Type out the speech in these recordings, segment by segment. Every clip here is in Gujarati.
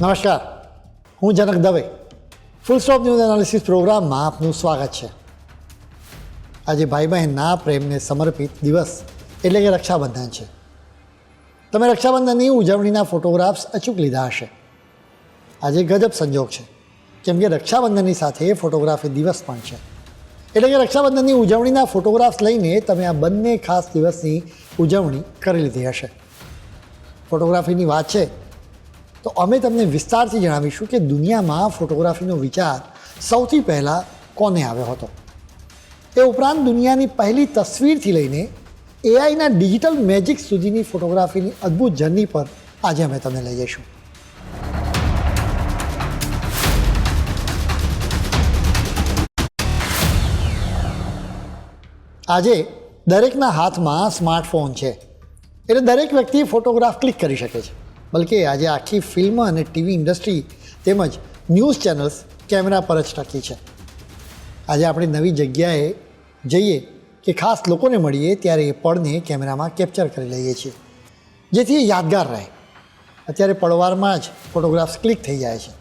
નમસ્કાર, હું Janak Dave. Full stop news analysis પ્રોગ્રામમાં આપનું સ્વાગત છે. આજે ભાઈ બહેનના પ્રેમને સમર્પિત દિવસ એટલે કે રક્ષાબંધન છે. તમે રક્ષાબંધનની ઉજવણીના ફોટોગ્રાફ્સ અચૂક લીધા હશે. આજે ગજબ સંજોગ છે, કેમ કે રક્ષાબંધનની સાથે ફોટોગ્રાફી દિવસ પણ છે. એટલે કે રક્ષાબંધનની ઉજવણીના ફોટોગ્રાફ્સ લઈને તમે આ બંને ખાસ દિવસની ઉજવણી કરી લીધી હશે. ફોટોગ્રાફીની વાત છે તો અમે તમને વિસ્તારથી જણાવીશું કે દુનિયામાં ફોટોગ્રાફીનો વિચાર સૌથી પહેલાં કોને આવ્યો હતો. એ ઉપરાંત દુનિયાની પહેલી તસવીરથી લઈને એઆઈના ડિજિટલ મેજિક સુધીની ફોટોગ્રાફીની અદ્ભુત જર્ની પર આજે અમે તમને લઈ જઈશું. આજે દરેકના હાથમાં સ્માર્ટફોન છે, એટલે દરેક વ્યક્તિ ફોટોગ્રાફ ક્લિક કરી શકે છે. બલકે આજે આખી ફિલ્મ અને ટીવી ઇન્ડસ્ટ્રી તેમજ ન્યૂઝ ચેનલ્સ કેમેરા પર જ ટકી છે. આજે આપણે નવી જગ્યાએ જઈએ કે ખાસ લોકોને મળીએ ત્યારે એ પળને કેમેરામાં કેપ્ચર કરી લઈએ છીએ, જેથી એ યાદગાર રહે. અત્યારે પળવારમાં જ ફોટોગ્રાફ્સ ક્લિક થઈ જાય છે.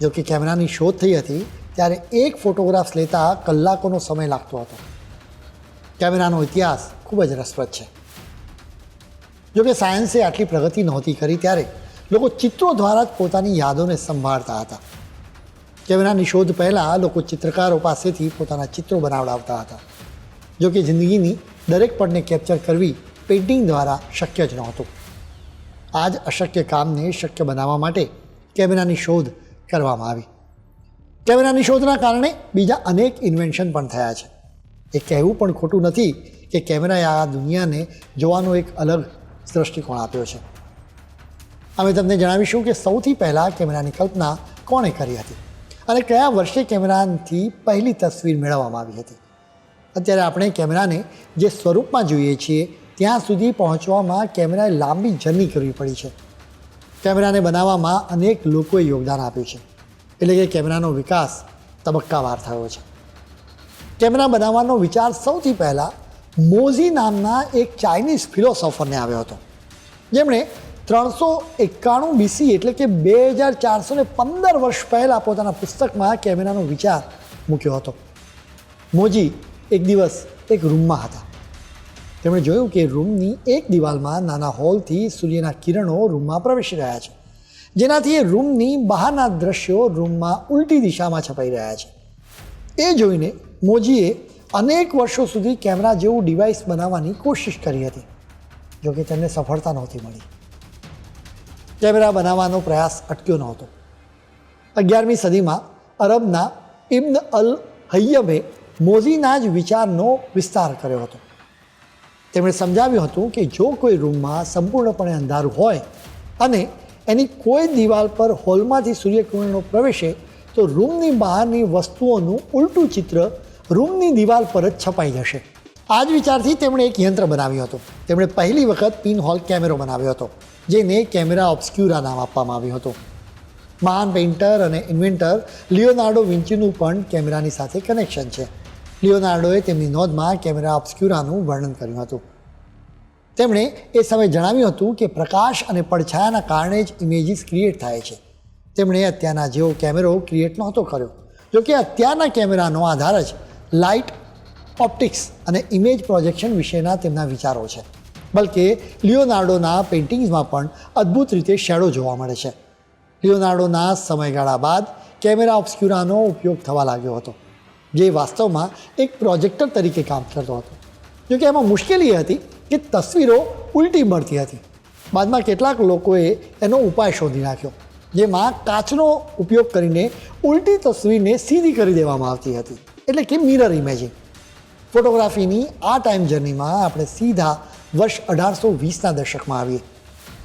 જો કે કેમેરાની શોધ થઈ હતી ત્યારે એક ફોટોગ્રાફ્સ લેતા કલાકોનો સમય લાગતો હતો. કેમેરાનો ઇતિહાસ ખૂબ જ રસપ્રદ છે. જોકે સાયન્સે આટલી પ્રગતિ નહોતી કરી ત્યારે લોકો ચિત્રો દ્વારા જ પોતાની યાદોને સંભાળતા હતા. કેમેરાની શોધ પહેલાં લોકો ચિત્રકારો પાસેથી પોતાના ચિત્રો બનાવડાવતા હતા. જોકે જિંદગીની દરેક પળને કેપ્ચર કરવી પેઇન્ટિંગ દ્વારા શક્ય જ નહોતું. આ જ અશક્ય કામને શક્ય બનાવવા માટે કેમેરાની શોધ કરવામાં આવી. કેમેરાની શોધના કારણે બીજા અનેક ઇન્વેન્શન પણ થયા છે. એ કહેવું પણ ખોટું નથી કે કેમેરાએ આ દુનિયાને જોવાનો એક અલગ દૃષ્ટિકોણ આપ્યો છે. અમે તમને જણાવીશું કે સૌથી પહેલાં કેમેરાની કલ્પના કોણે કરી હતી અને કયા વર્ષે કેમેરાથી પહેલી તસવીર મેળવવામાં આવી હતી. અત્યારે આપણે કેમેરાને જે સ્વરૂપમાં જોઈએ છીએ ત્યાં સુધી પહોંચવામાં કેમેરાએ લાંબી જર્ની કરવી પડી છે. કેમેરાને બનાવવામાં અનેક લોકોએ યોગદાન આપ્યું છે, એટલે કે કેમેરાનો વિકાસ તબક્કાવાર થયો છે. કેમેરા બનાવવાનો વિચાર સૌથી પહેલાં મોઝી નામના એક ચાઇનીઝ ફિલોસોફરને આવ્યો હતો, જેમણે 391 BC એટલે કે 2415 વર્ષ પહેલાં પોતાના પુસ્તકમાં કેમેરાનો વિચાર મૂક્યો હતો. મોજી એક દિવસ એક રૂમમાં હતા. તેમણે જોયું કે રૂમની એક દિવાલમાં નાના હોલથી સૂર્યના કિરણો રૂમમાં પ્રવેશી રહ્યા છે, જેનાથી એ રૂમની બહારના દ્રશ્યો રૂમમાં ઉલટી દિશામાં છપાઈ રહ્યા છે. એ જોઈને મોજીએ અનેક વર્ષો સુધી કેમેરા જેવું ડિવાઇસ બનાવવાની કોશિશ કરી હતી, જોકે તેમને સફળતા નહોતી મળી. કેમેરા બનાવવાનો પ્રયાસ અટક્યો નહોતો. 11મી સદીમાં અરબના ઇબ્ન અલ હૈયમે મોઝીના જ વિચારનો વિસ્તાર કર્યો હતો. તેમણે સમજાવ્યું હતું કે જો કોઈ રૂમમાં સંપૂર્ણપણે અંધારું હોય અને એની કોઈ દિવાલ પર હોલમાંથી સૂર્યકિરણો પ્રવેશે તો રૂમની બહારની વસ્તુઓનું ઉલટું ચિત્ર રૂમની દિવાલ પર જ છપાઈ જશે. આ જ વિચારથી તેમણે એક યંત્ર બનાવ્યું હતું. તેમણે પહેલી વખત પિન હોલ કેમેરો બનાવ્યો હતો, જેને કેમેરા ઓબ્સ્ક્યુરા નામ આપવામાં આવ્યું હતું. મહાન પેઇન્ટર અને ઇન્વેન્ટર લિયોનાર્ડો વિન્ચીનું પણ કેમેરાની સાથે કનેક્શન છે. લિયોનાર્ડોએ તેમની નોંધમાં કેમેરા ઓબ્સ્ક્યુરાનું વર્ણન કર્યું હતું. તેમણે એ સમયે જણાવ્યું હતું કે પ્રકાશ અને પડછાયાના કારણે જ ઇમેજીસ ક્રિએટ થાય છે. તેમણે અત્યારના જેવો કેમેરો ક્રિએટ નહોતો કર્યો, જોકે અત્યારના કેમેરાનો આધાર જ લાઇટ, ઓપ્ટિક્સ અને ઇમેજ પ્રોજેક્શન વિશેના તેમના વિચારો છે. બલકે લિયોનાર્ડોના પેઇન્ટિંગ્સમાં પણ અદ્ભુત રીતે શેડો જોવા મળે છે. લિયોનાર્ડોના સમયગાળા બાદ કેમેરા ઓબ્સ્ક્યુરાનો ઉપયોગ થવા લાગ્યો હતો, જે વાસ્તવમાં એક પ્રોજેક્ટર તરીકે કામ કરતો હતો. જોકે એમાં મુશ્કેલી હતી કે તસવીરો ઉલટી મળતી હતી. બાદમાં કેટલાક લોકોએ એનો ઉપાય શોધી નાખ્યો, જેમાં કાચનો ઉપયોગ કરીને ઉલટી તસવીરને સીધી કરી દેવામાં આવતી હતી, એટલે કે મિરર ઇમેજિંગ. ફોટોગ્રાફીની આ ટાઈમ જર્નીમાં આપણે સીધા વર્ષ 1820ના દશકમાં આવીએ.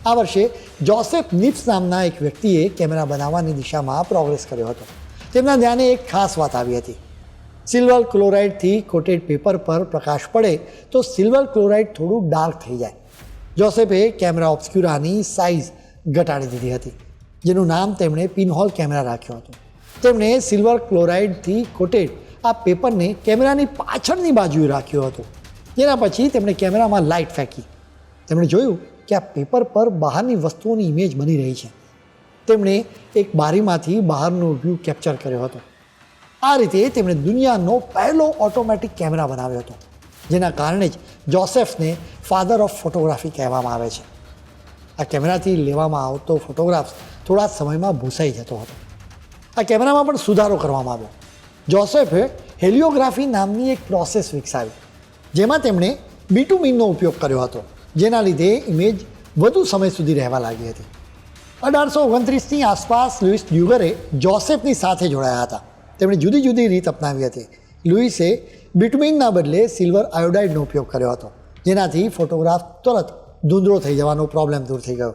આ વર્ષે જોસેફ નિપ્સ નામના એક વ્યક્તિએ કેમેરા બનાવવાની દિશામાં પ્રોગ્રેસ કર્યો હતો. તેમના ધ્યાને એક ખાસ વાત આવી હતી. સિલ્વર ક્લોરાઇડથી કોટેડ પેપર પર પ્રકાશ પડે તો સિલ્વર ક્લોરાઇડ થોડું ડાર્ક થઈ જાય. જોસેફે કેમેરા ઓબ્સ્ક્યુરાની સાઇઝ ઘટાડી દીધી હતી, જેનું નામ તેમણે પિનહોલ કેમેરા રાખ્યો હતો. તેમણે સિલ્વર ક્લોરાઇડથી કોટેડ આ પેપરને કેમેરાની પાછળની બાજુએ રાખ્યો હતો. જેના પછી તેમણે કેમેરામાં લાઇટ ફેંકી. તેમણે જોયું કે આ પેપર પર બહારની વસ્તુઓની ઇમેજ બની રહી છે. તેમણે એક બારીમાંથી બહારનો વ્યૂ કેપ્ચર કર્યો હતો. આ રીતે તેમણે દુનિયાનો પહેલો ઓટોમેટિક કેમેરા બનાવ્યો હતો, જેના કારણે જ જોસેફને ફાધર ઓફ ફોટોગ્રાફી કહેવામાં આવે છે. આ કેમેરાથી લેવામાં આવતો ફોટોગ્રાફ્સ થોડા સમયમાં ભૂસાઈ જતો હતો. આ કેમેરામાં પણ સુધારો કરવામાં આવ્યો. જોસેફે હેલિયોગ્રાફી નામની એક પ્રોસેસ વિકસાવી, જેમાં તેમણે બીટુમીનનો ઉપયોગ કર્યો હતો, જેના લીધે ઇમેજ વધુ સમય સુધી રહેવા લાગી હતી. 1829ની આસપાસ લુઈસ ડ્યુગરે જોસેફની સાથે જોડાયા હતા. તેમણે જુદી જુદી રીત અપનાવી હતી. લુઈસે બીટુમીનના બદલે સિલ્વર આયોડાઇડનો ઉપયોગ કર્યો હતો, જેનાથી ફોટોગ્રાફ તરત ધૂંધળો થઈ જવાનો પ્રોબ્લેમ દૂર થઈ ગયો.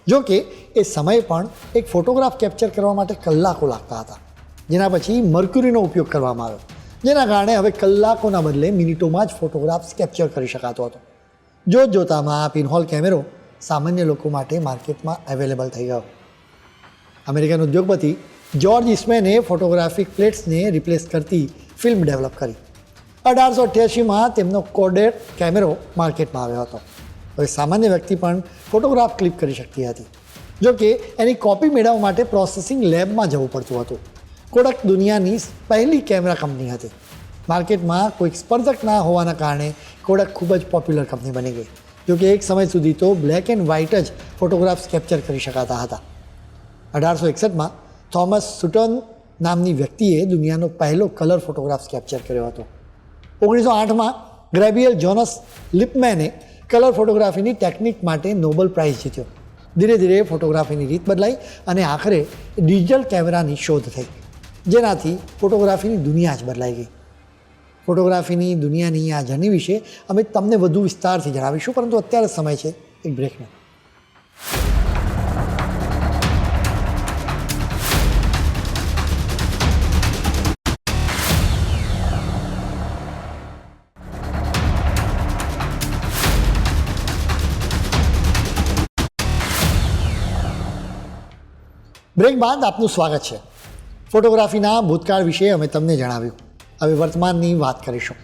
જો કે એ સમયે પણ એક ફોટોગ્રાફ કેપ્ચર કરવા માટે કલાકો લાગતા હતા. જેના પછી મર્ક્યુરીનો ઉપયોગ કરવામાં આવ્યો, જેના કારણે હવે કલાકોના બદલે મિનિટોમાં જ ફોટોગ્રાફ્સ કેપ્ચર કરી શકાતો હતો. જોતજોતામાં પિનહોલ કેમેરો સામાન્ય લોકો માટે માર્કેટમાં અવેલેબલ થઈ ગયો. અમેરિકન ઉદ્યોગપતિ જ્યોર્જ ઇસ્મેને ફોટોગ્રાફિક પ્લેટ્સને રિપ્લેસ કરતી ફિલ્મ ડેવલપ કરી. 1888માં તેમનો કોડેક કેમેરો માર્કેટમાં આવ્યો હતો. હવે સામાન્ય વ્યક્તિ પણ ફોટોગ્રાફ ક્લિક કરી શકતી હતી. જો કે એની કોપી મેળવવા માટે પ્રોસેસિંગ લેબમાં જવું પડતું હતું. કોડક દુનિયાની પહેલી કેમેરા કંપની હતી. માર્કેટમાં કોઈ સ્પર્ધક ના હોવાના કારણે કોડક ખૂબ જ પોપ્યુલર કંપની બની ગઈ. જો કે એક સમય સુધી તો બ્લેક એન્ડ વ્હાઇટ જ ફોટોગ્રાફ્સ કેપ્ચર કરી શકાતા હતા. 1861માં થોમસ સુટન નામની વ્યક્તિએ દુનિયાનો પહેલો કલર ફોટોગ્રાફ્સ કેપ્ચર કર્યો હતો. 1908માં ગ્રેબિયલ જોનસ લિપમેને કલર ફોટોગ્રાફીની ટેકનિક માટે નોબેલ પ્રાઇઝ જીત્યો. ધીરે ધીરે ફોટોગ્રાફીની રીત બદલાઈ અને આખરે ડિજિટલ કેમેરાની શોધ થઈ, જેનાથી ફોટોગ્રાફીની દુનિયા જ બદલાઈ ગઈ. ફોટોગ્રાફીની દુનિયાની આ જર્ની વિશે અમે તમને વધુ વિસ્તારથી જણાવીશું, પરંતુ અત્યારે સમય છે એક બ્રેકનો. બ્રેક બાદ આપનું સ્વાગત છે. ફોટોગ્રાફીના ભૂતકાળ વિશે અમે તમને જણાવ્યું. હવે વર્તમાનની વાત કરીશું.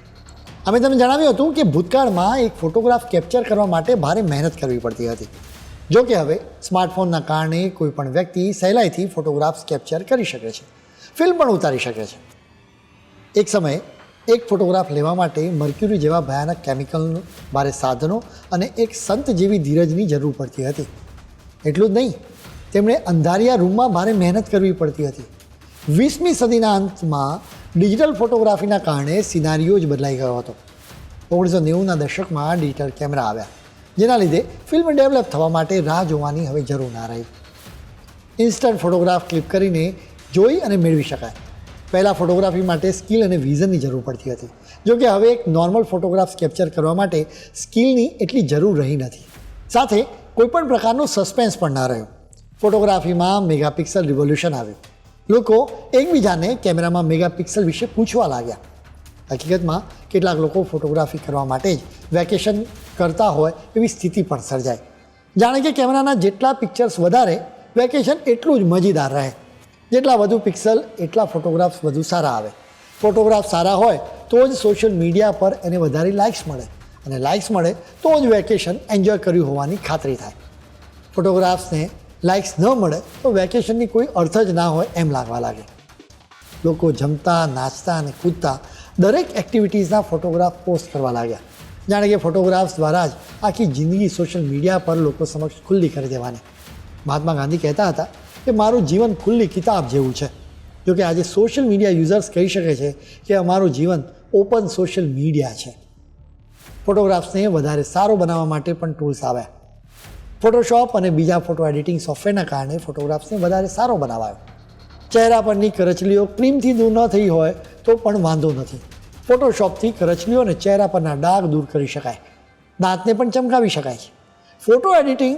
અમે તમને જણાવ્યું હતું કે ભૂતકાળમાં એક ફોટોગ્રાફ કેપ્ચર કરવા માટે ભારે મહેનત કરવી પડતી હતી. જો કે હવે સ્માર્ટફોનના કારણે કોઈ પણ વ્યક્તિ સહેલાઈથી ફોટોગ્રાફ્સ કેપ્ચર કરી શકે છે, ફિલ્મ પણ ઉતારી શકે છે. એક સમયે એક ફોટોગ્રાફ લેવા માટે મર્ક્યુરી જેવા ભયાનક કેમિકલ, ભારે સાધનો અને એક સંત જેવી ધીરજની જરૂર પડતી હતી. એટલું જ નહીં, તેમણે અંધારિયા રૂમમાં ભારે મહેનત કરવી પડતી હતી. 20મી સદીના અંતમાં ડિજિટલ ફોટોગ્રાફીના કારણે સિનારીઓ જ બદલાઈ ગયો હતો. 1990ના દશકમાં ડિજિટલ કેમેરા આવ્યા, જેના લીધે ફિલ્મ ડેવલપ થવા માટે રાહ જોવાની હવે જરૂર ના રહી. ઇન્સ્ટન્ટ ફોટોગ્રાફ ક્લિક કરીને જોઈ અને મેળવી શકાય. પહેલાં ફોટોગ્રાફી માટે સ્કિલ અને વિઝનની જરૂર પડતી હતી. જો કે હવે એક નોર્મલ ફોટોગ્રાફ્સ કેપ્ચર કરવા માટે સ્કિલની એટલી જરૂર રહી નથી. સાથે કોઈપણ પ્રકારનો સસ્પેન્સ પણ ના રહ્યો. ફોટોગ્રાફીમાં મેગાપિક્સલ રિવોલ્યુશન આવ્યું. લોકો એકબીજાને કેમેરામાં મેગાપિક્સલ વિશે પૂછવા લાગ્યા. હકીકતમાં કેટલાક લોકો ફોટોગ્રાફી કરવા માટે જ વેકેશન કરતા હોય એવી સ્થિતિ પણ સર્જાય. જાણે કે કેમેરાના જેટલા પિક્ચર્સ વધારે, વેકેશન એટલું જ મજેદાર રહે. જેટલા વધુ પિક્સલ એટલા ફોટોગ્રાફ્સ વધુ સારા આવે. ફોટોગ્રાફ સારા હોય તો જ સોશિયલ મીડિયા પર એને વધારે લાઇક્સ મળે, અને લાઇક્સ મળે તો જ વેકેશન એન્જોય કર્યું હોવાની ખાતરી થાય. ફોટોગ્રાફ્સને લાઇક્સ ન મળે તો વેકેશનની કોઈ અર્થ જ ના હોય એમ લાગવા લાગે. લોકો જમતા, નાચતા અને કૂદતા દરેક એક્ટિવિટીઝના ફોટોગ્રાફ પોસ્ટ કરવા લાગ્યા. જાણે કે ફોટોગ્રાફ્સ દ્વારા જ આખી જિંદગી સોશિયલ મીડિયા પર લોકો સમક્ષ ખુલ્લી કરી દેવાની. મહાત્મા ગાંધી કહેતા હતા કે મારું જીવન ખુલ્લી કિતાબ જેવું છે. જોકે આજે સોશિયલ મીડિયા યુઝર્સ કહી શકે છે કે અમારું જીવન ઓપન સોશિયલ મીડિયા છે. ફોટોગ્રાફ્સને વધારે સારો બનાવવા માટે પણ ટૂલ્સ આવ્યા. ફોટોશોપ અને બીજા ફોટો એડિટિંગ સોફ્ટવેરના કારણે ફોટોગ્રાફ્સને વધારે સારો બનાવાયો. ચહેરા પરની કરચલીઓ ક્રીમથી દૂર ન થઈ હોય તો પણ વાંધો નથી. ફોટોશોપથી કરચલીઓ અને ચહેરા પરના ડાઘ દૂર કરી શકાય. દાંતને પણ ચમકાવી શકાય છે. ફોટો એડિટિંગ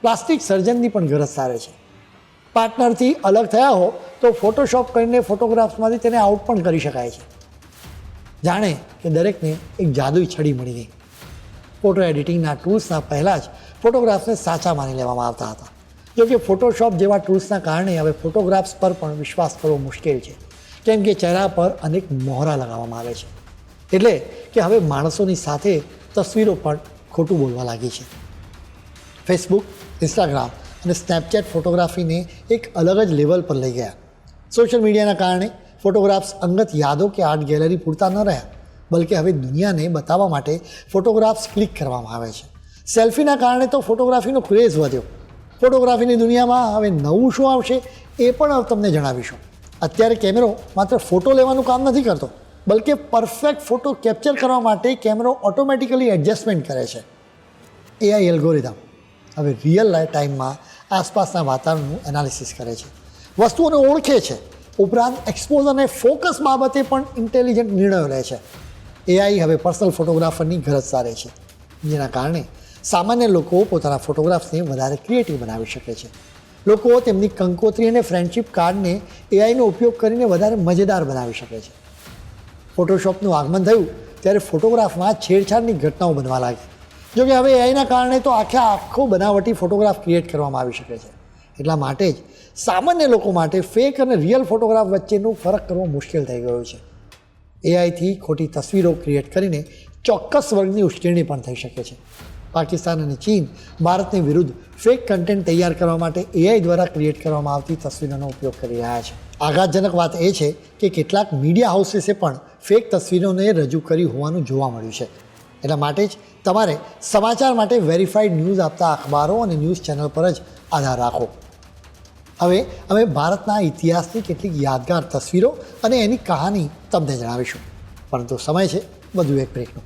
પ્લાસ્ટિક સર્જનની પણ ગરજ સારે છે. પાર્ટનરથી અલગ થયા હો તો ફોટોશોપ કરીને ફોટોગ્રાફ્સમાંથી તેને આઉટ પણ કરી શકાય છે. જાણે કે દરેકને એક જાદુઈ છડી મળી ગઈ. ફોટો એડિટિંગના ટૂલ્સના પહેલાં જ ફોટોગ્રાફ્સને સાચા માની લેવામાં આવતા હતા. જોકે ફોટોશોપ જેવા ટૂલ્સના કારણે હવે ફોટોગ્રાફ્સ પર પણ વિશ્વાસ કરવો મુશ્કેલ છે, કેમ કે ચહેરા પર અનેક મોહરા લગાવવામાં આવે છે. એટલે કે હવે માણસોની સાથે તસવીરો પણ ખોટું બોલવા લાગી છે. ફેસબુક, ઇન્સ્ટાગ્રામ અને સ્નેપચેટ ફોટોગ્રાફીને એક અલગ જ લેવલ પર લઈ ગયા. સોશિયલ મીડિયાના કારણે ફોટોગ્રાફ્સ અંગત યાદો કે આર્ટ ગેલેરી પૂરતા ન રહ્યા, બલકે હવે દુનિયાને બતાવવા માટે ફોટોગ્રાફ્સ ક્લિક કરવામાં આવે છે. સેલ્ફીના કારણે તો ફોટોગ્રાફીનો ક્રેઝ વધ્યો. ફોટોગ્રાફીની દુનિયામાં હવે નવું શું આવશે એ પણ હવે તમને જણાવીશું. અત્યારે કેમેરો માત્ર ફોટો લેવાનું કામ નથી કરતો, બલકે પરફેક્ટ ફોટો કેપ્ચર કરવા માટે કેમેરો ઓટોમેટિકલી એડજસ્ટમેન્ટ કરે છે. એઆઈ એલ્ગોરિધમ હવે રિયલ ટાઈમમાં આસપાસના વાતાવરણનું એનાલિસિસ કરે છે, વસ્તુઓને ઓળખે છે, ઉપરાંત એક્સપોઝ અને ફોકસ બાબતે પણ ઇન્ટેલિજન્ટ નિર્ણયો લે છે. એઆઈ હવે પર્સનલ ફોટોગ્રાફરની ગરજ સારે છે, જેના કારણે સામાન્ય લોકો પોતાના ફોટોગ્રાફ્સને વધારે ક્રિએટિવ બનાવી શકે છે. લોકો તેમની કંકોત્રી અને ફ્રેન્ડશિપ કાર્ડને એઆઈનો ઉપયોગ કરીને વધારે મજેદાર બનાવી શકે છે. ફોટોશોપનું આગમન થયું ત્યારે ફોટોગ્રાફમાં છેડછાડની ઘટનાઓ બનવા લાગી. જોકે હવે એઆઈના કારણે તો આખો બનાવટી ફોટોગ્રાફ ક્રિએટ કરવામાં આવી શકે છે. એટલા માટે જ સામાન્ય લોકો માટે ફેક અને રિયલ ફોટોગ્રાફ વચ્ચેનો ફરક કરવો મુશ્કેલ થઈ ગયો છે. એઆઈથી ખોટી તસવીરો ક્રિએટ કરીને ચોક્કસ વર્ગની ઉશ્કેરણી પણ થઈ શકે છે. પાકિસ્તાન અને ચીન ભારતની વિરુદ્ધ ફેક કન્ટેન્ટ તૈયાર કરવા માટે એઆઈ દ્વારા ક્રિએટ કરવામાં આવતી તસવીરોનો ઉપયોગ કરી રહ્યા છે. આઘાતજનક વાત એ છે કે કેટલાક મીડિયા હાઉસીસે પણ ફેક તસવીરોને રજૂ કરી હોવાનું જોવા મળ્યું છે. એટલા માટે જ તમારે સમાચાર માટે વેરીફાઈડ ન્યૂઝ આપતા અખબારો અને ન્યૂઝ ચેનલ પર જ આધાર રાખો. હવે અમે ભારતના ઇતિહાસની કેટલીક યાદગાર તસવીરો અને એની કહાની તમને જણાવીશું, પરંતુ સમય છે વધુ એક બ્રેકનો.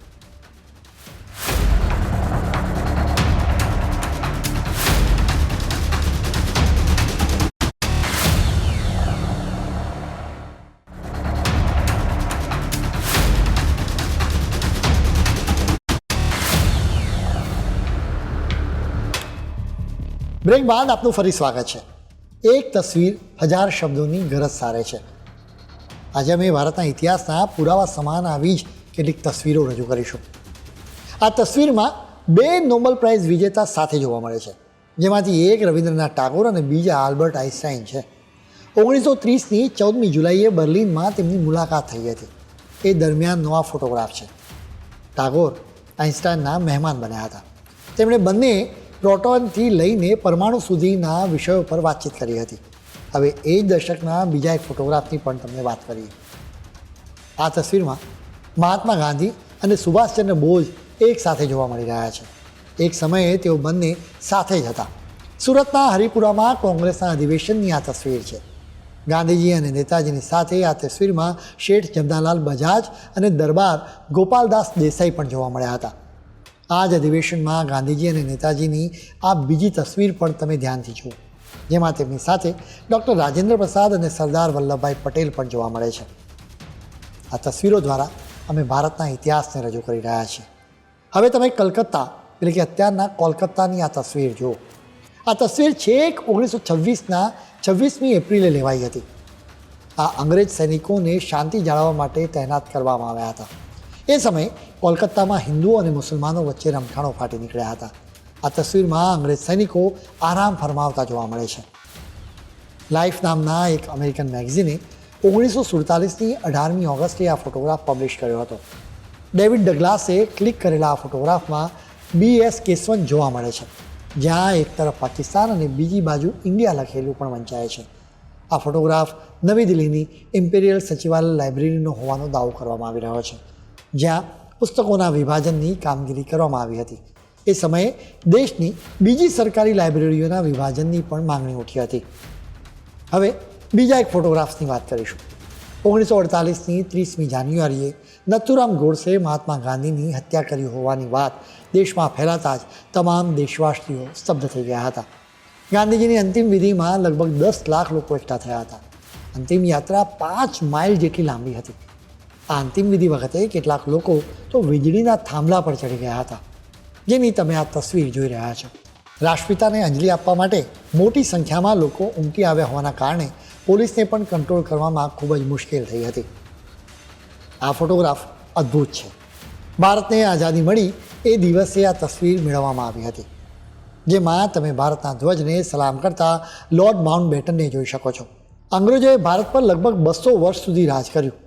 બ્રેક બાદ આપનું ફરી સ્વાગત છે. એક તસવીર 1000 શબ્દોની ગરજ સારે છે. આજે અમે ભારતના ઇતિહાસના પુરાવા સમાન આવી જ કેટલીક તસવીરો રજૂ કરીશું. આ તસવીરમાં 2 નોબેલ પ્રાઇઝ વિજેતા સાથે જોવા મળે છે, જેમાંથી એક રવિન્દ્રનાથ ટાગોર અને બીજા આલ્બર્ટ આઇન્સ્ટાઈન છે. 1930ની 14મી જુલાઈએ બર્લિનમાં તેમની મુલાકાત થઈ હતી. એ દરમિયાનનો આ ફોટોગ્રાફ છે. ટાગોર આઇન્સ્ટાઈનના મહેમાન બન્યા હતા. તેમણે બંને પ્રોટોનથી લઈને પરમાણુ સુધીના વિષયો પર વાતચીત કરી હતી. હવે એ જ દશકના બીજા એક ફોટોગ્રાફની પણ તમને વાત કરીએ. આ તસવીરમાં મહાત્મા ગાંધી અને સુભાષચંદ્ર બોઝ એક સાથે જોવા મળી રહ્યા છે. એક સમયે તેઓ બંને સાથે જ હતા. સુરતના હરિપુરામાં કોંગ્રેસના અધિવેશનની આ તસવીર છે. ગાંધીજી અને નેતાજીની સાથે આ તસવીરમાં શેઠ જમનાલાલ બજાજ અને દરબાર ગોપાલદાસ દેસાઈ પણ જોવા મળ્યા હતા. આ જ અધિવેશનમાં ગાંધીજી અને નેતાજીની આ બીજી તસવીર પણ તમે ધ્યાનથી જુઓ, જેમાં તેમની સાથે ડૉક્ટર રાજેન્દ્ર પ્રસાદ અને સરદાર વલ્લભભાઈ પટેલ પણ જોવા મળે છે. આ તસવીરો દ્વારા અમે ભારતના ઇતિહાસને રજૂ કરી રહ્યા છીએ. હવે તમે કલકત્તા એટલે કે અત્યારના કોલકાતાની આ તસવીર જુઓ. આ તસવીર છેક 1926ના 26મી એપ્રિલે લેવાઈ હતી. આ અંગ્રેજ સૈનિકોને શાંતિ જાળવવા માટે તૈનાત કરવામાં આવ્યા હતા. એ સમયે કોલકાતામાં હિન્દુઓ અને મુસલમાનો વચ્ચે રમખાણો ફાટી નીકળ્યા હતા. આ તસવીરમાં અંગ્રેજ સૈનિકો આરામ ફરમાવતા જોવા મળે છે. લાઈફ નામના એક અમેરિકન મેગઝીને 1947ની 18મી ઓગસ્ટે આ ફોટોગ્રાફ પબ્લિશ કર્યો હતો. ડેવિડ ડગલાસે ક્લિક કરેલા આ ફોટોગ્રાફમાં BS કેશવન જોવા મળે છે, જ્યાં એક તરફ પાકિસ્તાન અને બીજી બાજુ ઇન્ડિયા લખેલું પણ વંચાય છે. આ ફોટોગ્રાફ નવી દિલ્હીની ઇમ્પેરિયલ સચિવાલય લાઇબ્રેરીનો હોવાનો દાવો કરવામાં આવી રહ્યો છે, જ્યાં પુસ્તકોના વિભાજનની કામગીરી કરવામાં આવી હતી. એ સમયે દેશની બીજી સરકારી લાઇબ્રેરીઓના વિભાજનની પણ માંગણી ઉઠી હતી. હવે બીજા એક ફોટોગ્રાફ્સની વાત કરીશું. 1948ની 30મી જાન્યુઆરીએ નથુરામ ગોડસે મહાત્મા ગાંધીની હત્યા કરી હોવાની વાત દેશમાં ફેલાતા જ તમામ દેશવાસીઓ સ્તબ્ધ થઈ ગયા હતા. ગાંધીજીની અંતિમ વિધિમાં લગભગ 10 લાખ લોકો એકઠા થયા હતા. અંતિમ યાત્રા 5 માઇલ જેટલી લાંબી હતી. આ અંતિમ વિધિ વખતે કેટલાક લોકો તો વીજળીના થાંભલા પર ચડી ગયા હતા, જેની તમે આ તસવીર જોઈ રહ્યા છો. રાષ્ટ્રપિતાને અંજલિ આપવા માટે મોટી સંખ્યામાં લોકો ઉમટી આવ્યા હોવાના કારણે પોલીસને પણ કંટ્રોલ કરવામાં ખૂબ જ મુશ્કેલ થઈ હતી. આ ફોટોગ્રાફ અદ્ભુત છે. ભારતને આઝાદી મળી એ દિવસે આ તસવીર મેળવવામાં આવી હતી, જેમાં તમે ભારતના ધ્વજને સલામ કરતા લોર્ડ માઉન્ટબેટનને જોઈ શકો છો. અંગ્રેજોએ ભારત પર લગભગ 200 વર્ષ સુધી રાજ કર્યું.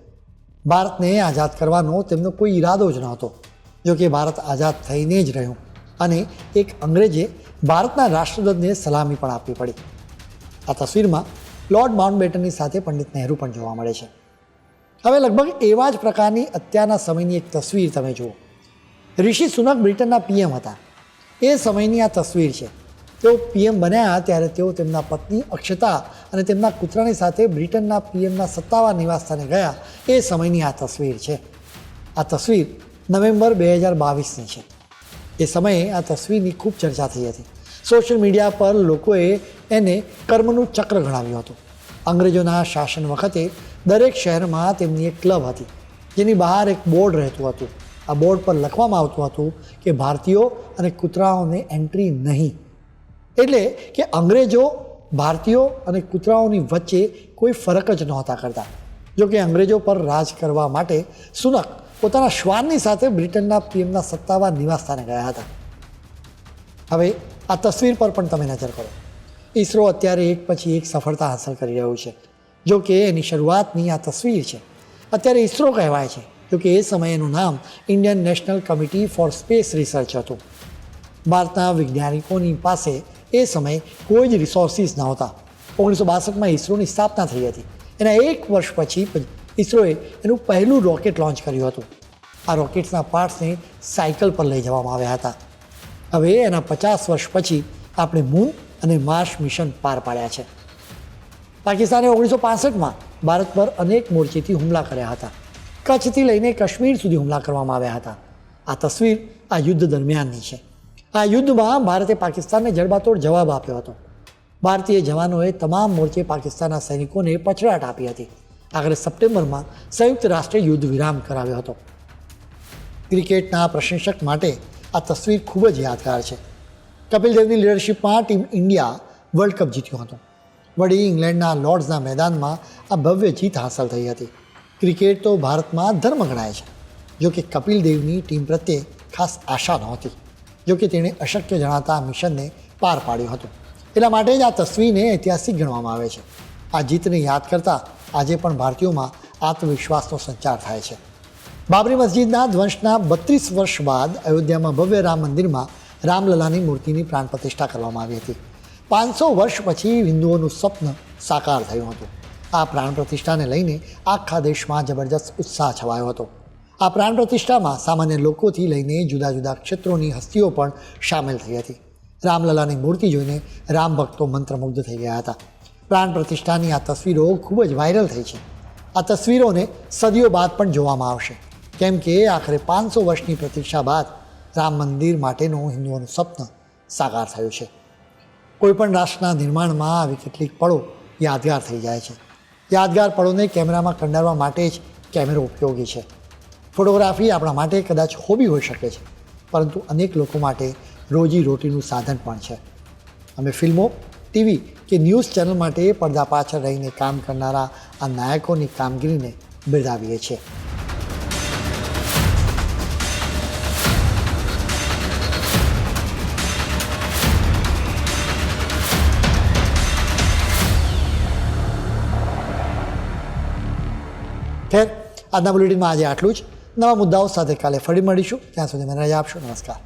ભારતને આઝાદ કરવાનો તેમનો કોઈ ઈરાદો જ નહોતો. જો કે ભારત આઝાદ થઈને જ રહ્યું અને એક અંગ્રેજે ભારતના રાષ્ટ્રધ્વજને સલામી પણ આપવી પડી. આ તસવીરમાં લોર્ડ માઉન્ટબેટનની સાથે પંડિત નહેરુ પણ જોવા મળે છે. હવે લગભગ એવા જ પ્રકારની અત્યારના સમયની એક તસવીર તમે જુઓ. ઋષિ સુનક બ્રિટનના પીએમ હતા. એ સમયની આ તસવીર છે. તેઓ પીએમ બન્યા ત્યારે તેઓ તેમના પત્ની અક્ષતા અને તેમના કૂતરાની સાથે બ્રિટનના પીએમના સત્તાવાર નિવાસસ્થાને ગયા. એ સમયની આ તસવીર છે. આ તસવીર નવેમ્બર 2022ની છે. એ સમયે આ તસવીરની ખૂબ ચર્ચા થઈ હતી. સોશિયલ મીડિયા પર લોકોએ એને કર્મનું ચક્ર ગણાવ્યું હતું. અંગ્રેજોના શાસન વખતે દરેક શહેરમાં તેમની એક ક્લબ હતી, જેની બહાર એક બોર્ડ રહેતું હતું. આ બોર્ડ પર લખવામાં આવતું હતું કે ભારતીયો અને કૂતરાઓને એન્ટ્રી નહીં. એટલે કે અંગ્રેજો ભારતીયો અને કૂતરાઓની વચ્ચે કોઈ ફરક જ નહોતા કરતા. જો કે અંગ્રેજો પર રાજ કરવા માટે સુનક પોતાના શ્વાનની સાથે બ્રિટનના પીએમના સત્તાવાર નિવાસસ્થાને ગયા હતા. હવે આ તસવીર પર પણ તમે નજર કરો. ઈસરો અત્યારે એક પછી એક સફળતા હાંસલ કરી રહ્યું છે. જો કે એની શરૂઆતની આ તસવીર છે. અત્યારે ઈસરો કહેવાય છે, જો કે એ સમયે એનું નામ Indian national committee for space research હતું. ભારતના વૈજ્ઞાનિકોની પાસે એ સમયે કોઈ જ રિસોર્સિસ નહોતા. 1962માં ઈસરોની સ્થાપના થઈ હતી. એના એક વર્ષ પછી ઈસરોએ એનું પહેલું રોકેટ લોન્ચ કર્યું હતું. આ રોકેટ્સના પાર્ટ્સને સાયકલ પર લઈ જવામાં આવ્યા હતા. હવે એના 50 વર્ષ પછી આપણે મૂન અને માર્સ મિશન પાર પાડ્યા છે. પાકિસ્તાને 1965માં ભારત પર અનેક મોરચેથી હુમલા કર્યા હતા. કચ્છથી લઈને કાશ્મીર સુધી હુમલા કરવામાં આવ્યા હતા. આ તસવીર આ યુદ્ધ દરમિયાનની છે. આ યુદ્ધમાં ભારતે પાકિસ્તાનને જડબાતોડ જવાબ આપ્યો હતો. ભારતીય જવાનોએ તમામ મોરચે પાકિસ્તાનના સૈનિકોને પછડાટ આપી હતી. આખરે સપ્ટેમ્બરમાં સંયુક્ત રાષ્ટ્રે યુદ્ધ વિરામ કરાવ્યો હતો. ક્રિકેટના પ્રશંસક માટે આ તસવીર ખૂબ જ યાદગાર છે. કપિલ દેવની લીડરશિપમાં ટીમ ઇન્ડિયા વર્લ્ડ કપ જીત્યું હતું. વળી ઇંગ્લેન્ડના લોર્ડ્સના મેદાનમાં આ ભવ્ય જીત હાંસલ થઈ હતી. ક્રિકેટ તો ભારતમાં ધર્મ ગણાય છે. જો કે કપિલ દેવની ટીમ પ્રત્યે ખાસ આશા નહોતી. જો કે તેણે અશક્ય જણાતા મિશનને પાર પાડ્યું હતું. એટલા માટે જ આ તસવીરને ઐતિહાસિક ગણવામાં આવે છે. આ જીતને યાદ કરતાં આજે પણ ભારતીયોમાં આત્મવિશ્વાસનો સંચાર થાય છે. બાબરી મસ્જિદના ધ્વંસના 32 વર્ષ બાદ અયોધ્યામાં ભવ્ય રામ મંદિરમાં રામલલાની મૂર્તિની પ્રાણ પ્રતિષ્ઠા કરવામાં આવી હતી. 500 વર્ષ પછી હિન્દુઓનું સ્વપ્ન સાકાર થયું હતું. આ પ્રાણ પ્રતિષ્ઠાને લઈને આખા દેશમાં જબરજસ્ત ઉત્સાહ છવાયો હતો. આ પ્રાણ પ્રતિષ્ઠામાં સામાન્ય લોકોથી લઈને જુદા જુદા ક્ષેત્રોની હસ્તીઓ પણ સામેલ થઈ હતી. રામલલાની મૂર્તિ જોઈને રામ ભક્તો મંત્રમુગ્ધ થઈ ગયા હતા. પ્રાણ પ્રતિષ્ઠાની આ તસવીરો ખૂબ જ વાયરલ થઈ છે. આ તસવીરોને સદીઓ બાદ પણ જોવામાં આવશે, કેમ કે આખરે 500 વર્ષની પ્રતીક્ષા બાદ રામ મંદિર માટેનું હિન્દુઓનું સ્વપ્ન સાકાર થયું છે. કોઈપણ રાષ્ટ્રના નિર્માણમાં આવી કેટલીક પળો યાદગાર થઈ જાય છે. યાદગાર પળોને કેમેરામાં કંડારવા માટે જ કેમેરો ઉપયોગી છે. ફોટોગ્રાફી આપણા માટે કદાચ હોબી હોઈ શકે છે, પરંતુ અનેક લોકો માટે રોજી રોટીનું સાધન પણ છે. અમે ફિલ્મો, ટીવી કે ન્યૂઝ ચેનલ માટે પડદા પાછળ રહીને કામ કરનારા આ નાયકોની કામગીરીને બિરદાવીએ છીએ. ખેર, આજના બુલેટિનમાં આજે આટલું જ. નવા મુદ્દાઓ સાથે કાલે ફરી મળીશું. ત્યાં સુધી મને રજા આપશો. નમસ્કાર.